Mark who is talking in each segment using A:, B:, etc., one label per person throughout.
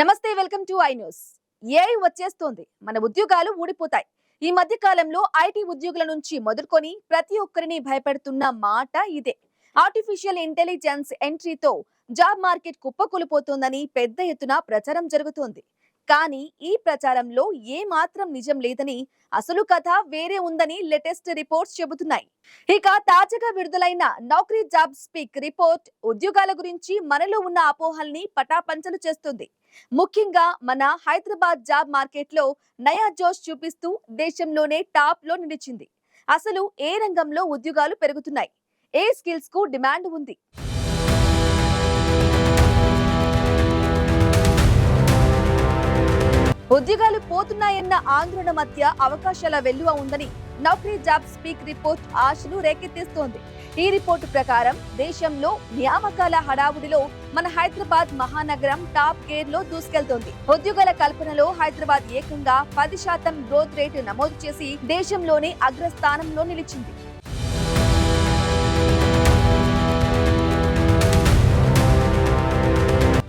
A: నమస్తే, welcome to I news. AI వచ్చేస్తోంది, మన ఉద్యోగాలు ఊడిపోతాయి. ఈ మధ్య కాలంలో ఐటీ ఉద్యోగుల నుంచి మొదలుకొని ప్రతి ఒక్కరిని భయపెడుతున్న మాట ఇదే. ఆర్టిఫిషియల్ ఇంటెలిజెన్స్ ఎంట్రీతో జాబ్ మార్కెట్ కుప్పకూలిపోతోందని పెద్ద ఎత్తున ప్రచారం జరుగుతోంది. కానీ ఈ ప్రచారంలో ఏ మాత్రం నిజం లేదని, అసలు కథ వేరే ఉందని లేటెస్ట్ రిపోర్ట్స్ చెబుతున్నాయి. ఇక తాజాగా విడుదలైన నౌకరీ జాబ్ స్పీక్ రిపోర్ట్ ఉద్యోగాల గురించి మనలో ఉన్న అపోహల్ని పటాపంచలు చేస్తుంది. ముఖ్యంగా మన హైదరాబాద్ జాబ్ మార్కెట్ లో నయా జోష్ చూపిస్తూ దేశంలోనే టాప్ లో నిలిచింది. అసలు ఏ రంగంలో ఉద్యోగాలు పెరుగుతున్నాయి, ఏ స్కిల్స్ కు డిమాండ్ ఉంది? ఉద్యోగాలు పోతున్నాయన్న ఆందోళన మధ్య అవకాశాల వెల్లువ ఉందని నౌకరీ జాబ్ స్పీక్ రిపోర్ట్ ఆశలు రేకెత్తిస్తోంది. ఈ రిపోర్టు ప్రకారం దేశంలో నియామకాల హడావుడిలో మన హైదరాబాద్ మహానగరం టాప్ గేర్ లో దూసుకెళ్తోంది. ఉద్యోగాల కల్పనలో హైదరాబాద్ ఏకంగా 10% గ్రోత్ రేటు నమోదు చేసి దేశంలోనే అగ్రస్థానంలో నిలిచింది.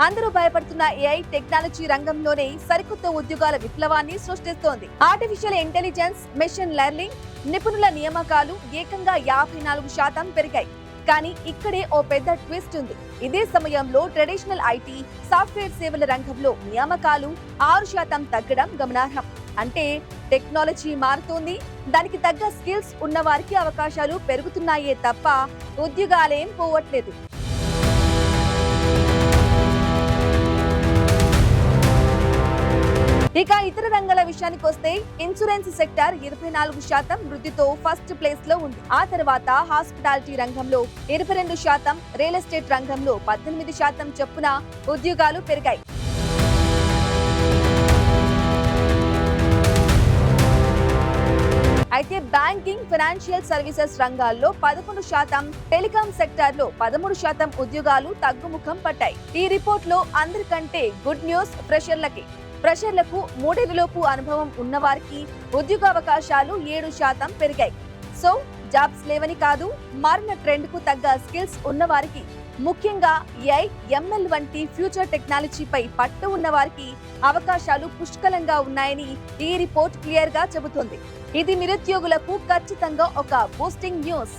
A: అందరూ భయపడుతున్న ఏఐ టెక్నాలజీ రంగంలోనే సరికొత్త ఉద్యోగాల విప్లవాన్ని సృష్టిస్తోంది. ఆర్టిఫిషియల్ ఇంటెలిజెన్స్, మెషిన్ లెర్నింగ్ నిపుణుల నియామకాలు ఏకంగా 54% పెరిగాయి. కానీ ఇక్కడే ఓ పెద్ద ట్విస్ట్ ఉంది. ఇదే సమయంలో ట్రెడిషనల్ ఐటీ, సాఫ్ట్వేర్ సేవల రంగంలో నియామకాలు 6% తగ్గడం గమనార్హం. అంటే టెక్నాలజీ మారుతోంది, దానికి తగ్గ స్కిల్స్ ఉన్న వారికి అవకాశాలు పెరుగుతున్నాయే తప్ప ఉద్యోగాలేం పోవట్లేదు. ఇక ఇతర రంగాల విషయానికి వస్తే ఇన్సూరెన్స్ సెక్టార్ 24% వృద్ధితో ఫస్ట్ ప్లేస్ లో ఉంది. ఆ తర్వాత హాస్పిటాలిటీ రంగంలో 22%, రియల్ ఎస్టేట్ రంగంలో 18% చొప్పున ఉద్యోగాలు పెరిగాయి. అయితే బ్యాంకింగ్, ఫైనాన్షియల్ సర్వీసెస్ రంగాల్లో 11%, టెలికాం సెక్టార్ లో 13% ఉద్యోగాలు తగ్గుముఖం పట్టాయి. ఈ రిపోర్ట్ లో అందరికంటే గుడ్ న్యూస్ ఫ్రెషర్లకు 3 ఏళ్లలోపు అనుభవం ఉన్న వారికి ఉద్యోగావకాశాలు 7% పెరిగాయి. సో జాబ్స్ లేవని కాదు, మారిన ట్రెండ్ కు తగ్గ స్కిల్స్ ఉన్న వారికి, ముఖ్యంగా ఏఐ, ఎంఎల్ వంటి ఫ్యూచర్ టెక్నాలజీపై పట్టు ఉన్న వారికి అవకాశాలు పుష్కలంగా ఉన్నాయని ఈ రిపోర్ట్ క్లియర్ గా చెబుతోంది. ఇది నిరుద్యోగులకు ఖచ్చితంగా ఒక బూస్టింగ్ న్యూస్.